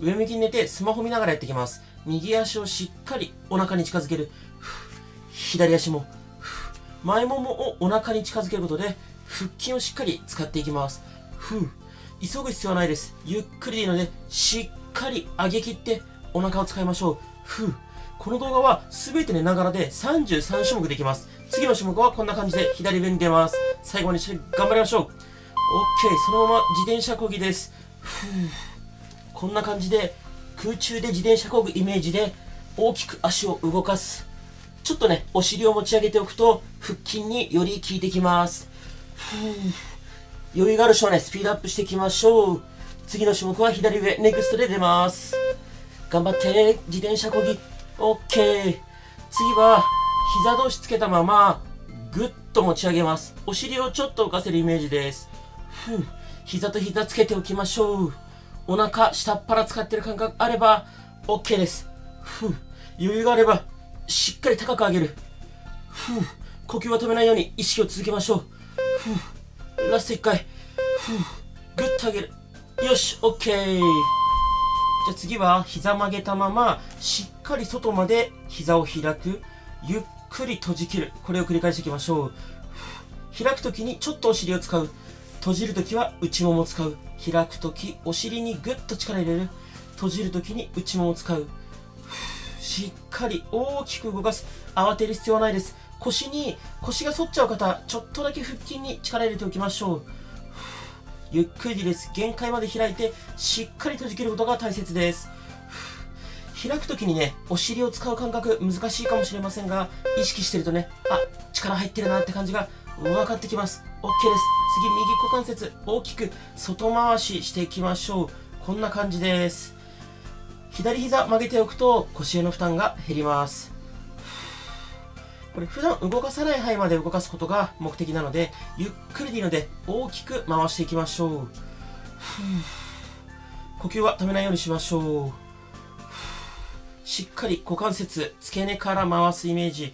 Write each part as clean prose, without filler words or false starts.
上向きに寝てスマホ見ながらやっていきます。右足をしっかりお腹に近づける。左足も。前ももをお腹に近づけることで、腹筋をしっかり使っていきます。急ぐ必要はないです。ゆっくりでいいので、しっかり上げ切ってお腹を使いましょう。この動画は全て寝ながらで33種目できます。次の種目はこんな感じで左上に出ます。最後に一緒に頑張りましょう。OK、そのまま自転車漕ぎです。こんな感じで空中で自転車漕ぐイメージで大きく足を動かす。ちょっとね、お尻を持ち上げておくと腹筋により効いてきます。余裕がある人はね、スピードアップしていきましょう。次の種目は左上、ネクストで出ます。頑張って、自転車漕ぎ。OK。次は、膝同士つけたまま、ぐっと持ち上げます。お尻をちょっと浮かせるイメージです。膝と膝つけておきましょう。お腹、下っ腹使ってる感覚あれば、OK です。余裕があれば、しっかり高く上げる。呼吸は止めないように意識を続けましょう。ラスト1回。ぐっと上げる。よし、OK。じゃあ次は膝曲げたまま、しっかり外まで膝を開く。ゆっくり閉じ切る。これを繰り返していきましょう。開くときにちょっとお尻を使う。閉じるときは内ももを使う。開くとき、お尻にぐっと力入れる。閉じるときに内ももを使う。しっかり大きく動かす。慌てる必要はないです。腰が反っちゃう方、ちょっとだけ腹筋に力入れておきましょう。ゆっくりです。限界まで開いて、しっかり閉じ切ることが大切です。開くときにね、お尻を使う感覚難しいかもしれませんが、意識してるとね、力入ってるなって感じが分かってきます。OK です。次、右股関節、大きく外回ししていきましょう。こんな感じです。左膝曲げておくと腰への負担が減ります。これ普段動かさない範囲まで動かすことが目的なので、ゆっくりでいいので大きく回していきましょう。呼吸は止めないようにしましょう。しっかり股関節、付け根から回すイメージ。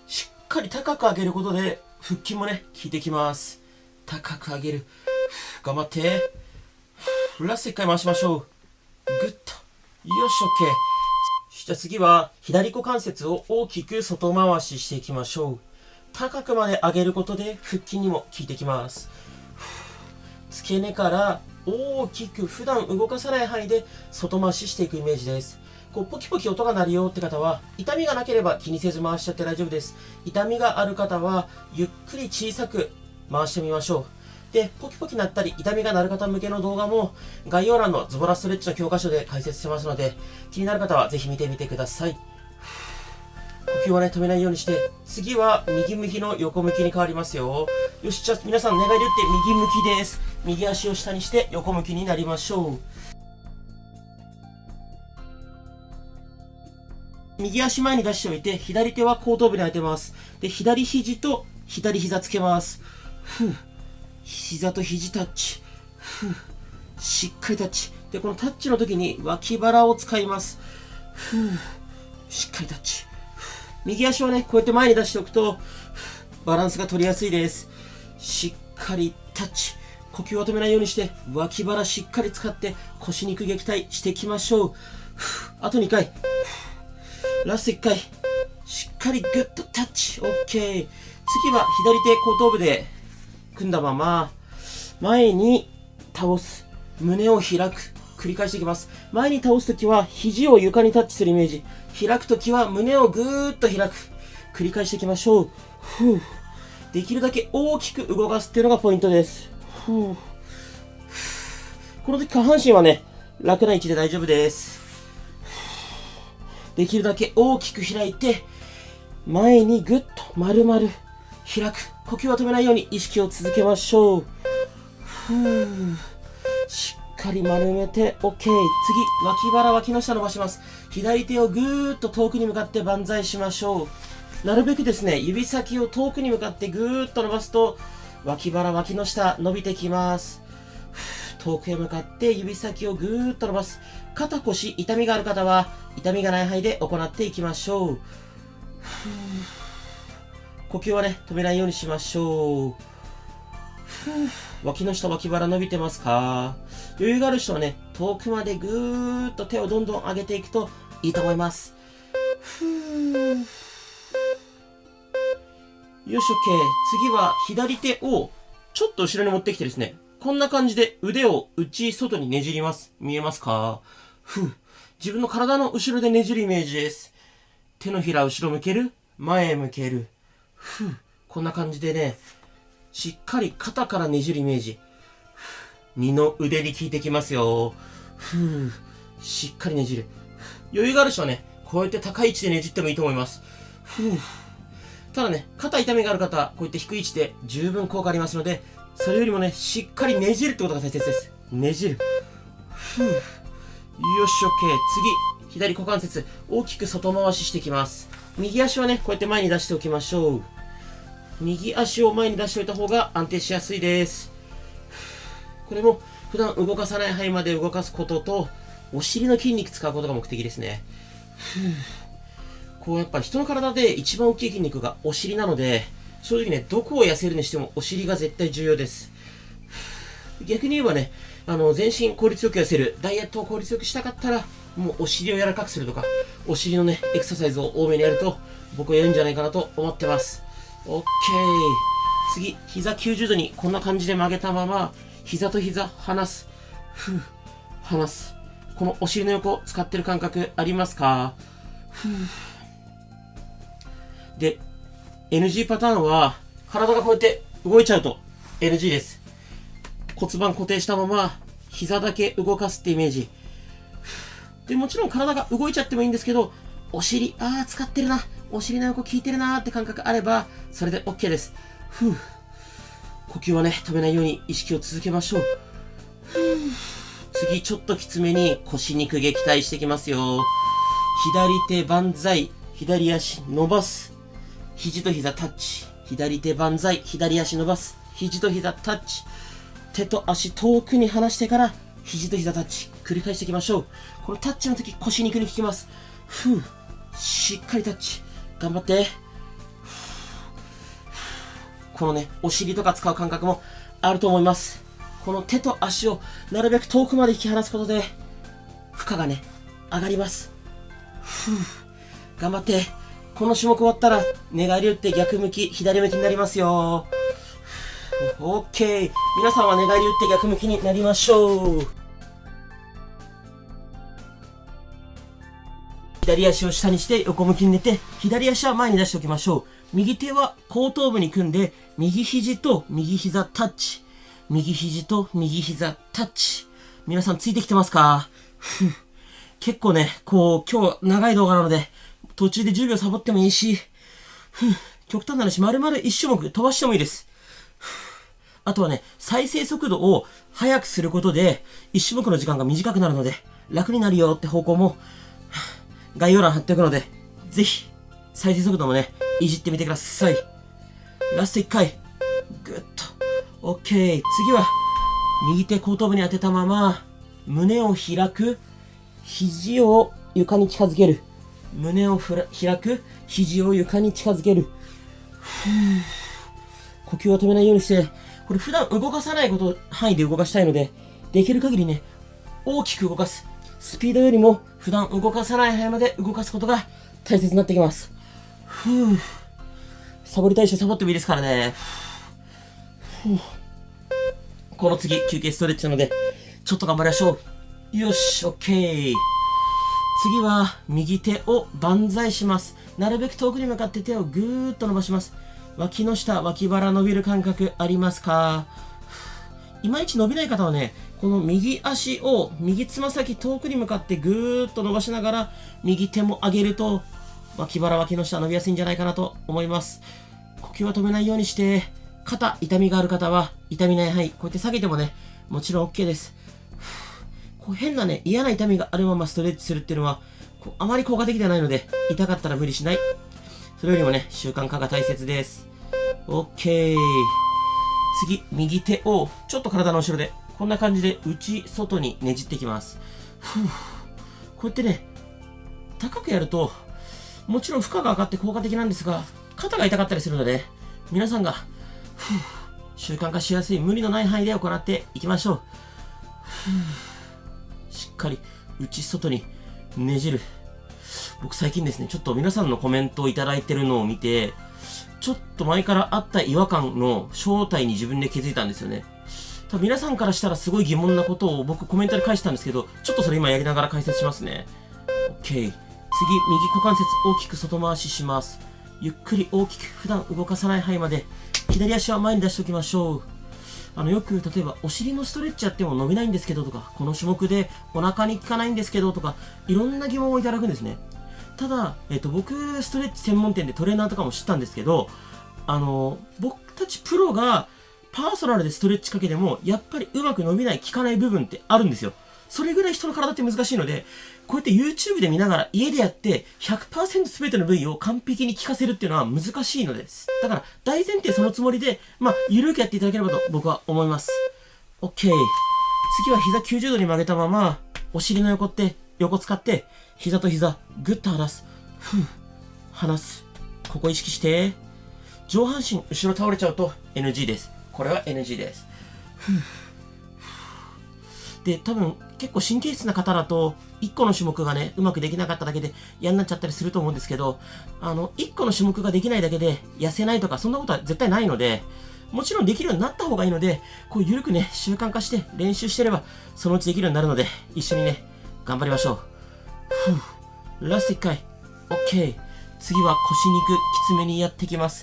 しっかり高く上げることで腹筋もね、効いてきます。高く上げる。頑張って。ラスト1回回しましょう。ぐっと。よし、OK。じゃあ次は左股関節を大きく外回ししていきましょう。高くまで上げることで腹筋にも効いてきます。付け根から大きく普段動かさない範囲で外回ししていくイメージです。ポキポキ音が鳴るよって方は、痛みがなければ気にせず回しちゃって大丈夫です。痛みがある方はゆっくり小さく回してみましょう。で、ポキポキ鳴ったり痛みが鳴る方向けの動画も概要欄のズボラストレッチの教科書で解説してますので、気になる方はぜひ見てみてください。呼吸はね、止めないようにして、次は右向きの横向きに変わりますよ。よし、じゃあ皆さん寝返り打って右向きです。右足を下にして横向きになりましょう。右足前に出しておいて、左手は後頭部に当てます。で、左肘と左膝つけます。膝と肘タッチ。しっかりタッチ。で、このタッチの時に脇腹を使います。しっかりタッチ。右足をね、こうやって前に出しておくと、バランスが取りやすいです。しっかりタッチ。呼吸を止めないようにして、脇腹しっかり使って腰肉撃退していきましょう。あと2回。ラスト1回。しっかりグッとタッチ。OK。次は左手後頭部で組んだまま、前に倒す。胸を開く。繰り返していきます。前に倒すときは肘を床にタッチするイメージ。開くときは胸をぐーっと開く。繰り返していきましょう。できるだけ大きく動かすっていうのがポイントです。この時下半身はね、楽な位置で大丈夫です。できるだけ大きく開いて、前にぐっと丸々開く。呼吸は止めないように意識を続けましょう。しっかり丸めて OK。 次、脇腹、脇の下伸ばします。左手をぐーっと遠くに向かって万歳しましょう。なるべくですね、指先を遠くに向かってぐーっと伸ばすと、脇腹、脇の下伸びてきます。遠くへ向かって指先をぐーっと伸ばす。肩、腰、痛みがある方は、痛みがない範囲で行っていきましょう。呼吸はね、止めないようにしましょう。脇の下、脇腹伸びてますか？余裕がある人はね、遠くまでぐーっと手をどんどん上げていくといいと思います。よし、OK。次は左手をちょっと後ろに持ってきてですね、こんな感じで腕を内、外にねじります。見えますか？自分の体の後ろでねじるイメージです。手のひら後ろ向ける、前向ける。こんな感じでね、しっかり肩からねじるイメージ。二の腕に効いてきますよ。しっかりねじる。余裕がある人はね、こうやって高い位置でねじってもいいと思います。ただね、肩痛みがある方はこうやって低い位置で十分効果ありますので、それよりもね、しっかりねじるってことが大切です。ねじる。よし、OK。次、左股関節、大きく外回ししていきます。右足はね、こうやって前に出しておきましょう。右足を前に出しておいた方が安定しやすいです。これも普段動かさない範囲まで動かすことと、お尻の筋肉使うことが目的ですね。こうやっぱり人の体で一番大きい筋肉がお尻なので、正直ね、どこを痩せるにしてもお尻が絶対重要です。逆に言えばね、全身効率よく痩せる、ダイエットを効率よくしたかったら、もうお尻を柔らかくするとか、お尻のね、エクササイズを多めにやると、僕はやるんじゃないかなと思ってます。OK。次、膝90度にこんな感じで曲げたまま、膝と膝離す。離す。このお尻の横使ってる感覚ありますか？で、NG パターンは、体がこうやって動いちゃうと NG です。骨盤固定したまま、膝だけ動かすってイメージ。で、もちろん体が動いちゃってもいいんですけど、お尻、使ってるな。お尻の横効いてるなーって感覚あれば、それで OK です。呼吸はね、止めないように意識を続けましょう。次、ちょっときつめに腰肉撃退していきますよ。左手万歳、左足伸ばす。肘と膝タッチ。左手万歳、左足伸ばす。肘と膝タッチ。手と足遠くに離してから、肘と膝タッチ。繰り返していきましょう。このタッチの時、腰肉に効きます。しっかりタッチ。頑張って。このね、お尻とか使う感覚もあると思います。この手と足をなるべく遠くまで引き離すことで、負荷がね、上がります。頑張って。この種目終わったら、寝返り打って逆向き、左向きになりますよ。OK。皆さんは寝返り打って逆向きになりましょう。左足を下にして横向きに寝て、左足は前に出しておきましょう。右手は後頭部に組んで、右肘と右膝タッチ。右肘と右膝タッチ。皆さんついてきてますか？結構ね、今日長い動画なので、途中で10秒サボってもいいし、極端な話、丸々1種目飛ばしてもいいです。あとはね、再生速度を速くすることで、1種目の時間が短くなるので、楽になるよって方向も、概要欄貼っておくので、ぜひ、再生速度もね、いじってみてください。ラスト1回。ぐっと。OK。次は、右手後頭部に当てたまま、胸を開く。肘を床に近づける。胸を開く。肘を床に近づける。呼吸を止めないようにして、これ普段動かさない範囲で動かしたいので、できる限りね、大きく動かす。スピードよりも普段動かさない範囲まで動かすことが大切になってきます。サボりたい人サボってもいいですからね。この次、休憩ストレッチなので、ちょっと頑張りましょう。よし、OK。次は、右手を万歳します。なるべく遠くに向かって手をぐーっと伸ばします。脇の下、脇腹伸びる感覚ありますか？いまいち伸びない方はね、この右足を右つま先遠くに向かってぐーっと伸ばしながら、右手も上げると、脇腹、脇の下伸びやすいんじゃないかなと思います。呼吸は止めないようにして、肩、痛みがある方は、痛みない範囲、こうやって下げてもね、もちろん OK です。こう変なね、嫌な痛みがあるままストレッチするっていうのは、あまり効果的ではないので、痛かったら無理しない。それよりもね、習慣化が大切です。OK。次、右手を、ちょっと体の後ろで、こんな感じで内、外にねじっていきます。こうやってね、高くやると、もちろん負荷が上がって効果的なんですが、肩が痛かったりするので、皆さんが、習慣化しやすい無理のない範囲で行っていきましょう。しっかり内外にねじる。僕最近ですね、ちょっと皆さんのコメントをいただいてるのを見て、ちょっと前からあった違和感の正体に自分で気づいたんですよね。多分皆さんからしたらすごい疑問なことを僕コメントで返したんですけど、ちょっとそれ今やりながら解説しますね。OK。次、右股関節大きく外回しします。ゆっくり大きく普段動かさない範囲まで左足は前に出しておきましょう。よく例えばお尻のストレッチやっても伸びないんですけどとか、この種目でお腹に効かないんですけどとか、いろんな疑問をいただくんですね。ただ、僕ストレッチ専門店でトレーナーとかも知ったんですけど、僕たちプロがパーソナルでストレッチかけてもやっぱりうまく伸びない効かない部分ってあるんですよ。それぐらい人の体って難しいので、こうやって YouTube で見ながら家でやって 100% 全ての部位を完璧に効かせるっていうのは難しいのです。だから大前提そのつもりで、ゆるくやっていただければと僕は思います。OK。次は膝90度に曲げたまま、お尻の横使って、膝と膝、ぐっと離す。離す。ここ意識して。上半身後ろ倒れちゃうと NG です。これは NG です。で、多分結構神経質な方だと、1個の種目がね、うまくできなかっただけで嫌になっちゃったりすると思うんですけど、1個の種目ができないだけで痩せないとか、そんなことは絶対ないので、もちろんできるようになった方がいいので、こうゆるくね、習慣化して練習してれば、そのうちできるようになるので、一緒にね、頑張りましょう。ラスト1回。OK。次は腰肉きつめにやっていきます。